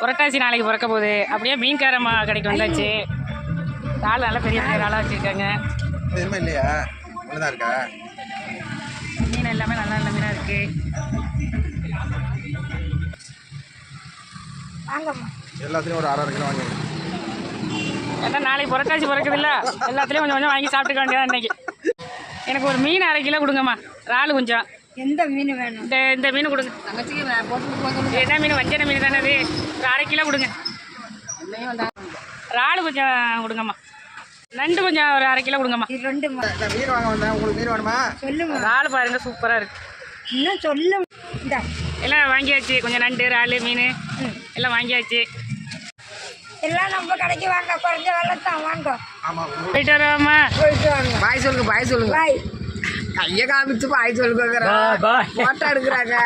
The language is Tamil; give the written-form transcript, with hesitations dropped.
புரட்டாசி நாளைக்கு பிறக்க போகுது. அப்படியே மீன்காரம்மா கடைக்கு வந்தாச்சு. இறால் நல்லா பெரிய பெரிய இறாலாக வச்சுருக்காங்க. எதுவுமே இல்லையா? ஒன்றுதான் இருக்கா? மீன் எல்லாமே நல்ல நல்ல மீனாக இருக்குது. எல்லாத்துலேயும் ஒரு 6 கிலோ வாங்கி. ஏன்னா நாளைக்கு புரட்டாசி பிறக்குதுல்ல, எல்லாத்துலேயும் கொஞ்சம் கொஞ்சம் வாங்கி சாப்பிட்டுக்க வேண்டியதான் இன்னைக்கு. எனக்கு ஒரு மீன் 1/2 கிலோ கொடுங்கம்மா. இறால் கொஞ்சம். எந்த மீன் வேணும்? இந்த மீன் கொடுங்க. என்ன மீன்? வஞ்சன மீன் தானே அது. ஒரு 1/2 கிலோ கொடுங்க. இறால் கொஞ்சம் கொடுங்கம்மா. நண்டு கொஞ்சம் ஒரு 1/2 கிலோ கொடுங்கம்மா. மீன் வாங்க வந்தேன். உங்களுக்கு மீன் வேணுமா? சொல்லுங்க. இறால் பாருங்க சூப்பராக இருக்கு. இன்னும் சொல்லு. எல்லாம் வாங்கியாச்சு. கொஞ்சம் நண்டு இறால் மீன் எல்லாம் வாங்கியாச்சு. எல்லாம் நம்ம கடைக்கு வாங்க, குறைஞ்ச வெள்ளத்தான் வாங்க. போயிட்டு வரோம்மா. போயிட்டு வாங்க. பாய் சொல்லுங்க, பாய் சொல்லுங்க. பாய். கையை காமிச்சு பாய் சொல்லுங்க. போட்டோ எடுக்கிறாங்க.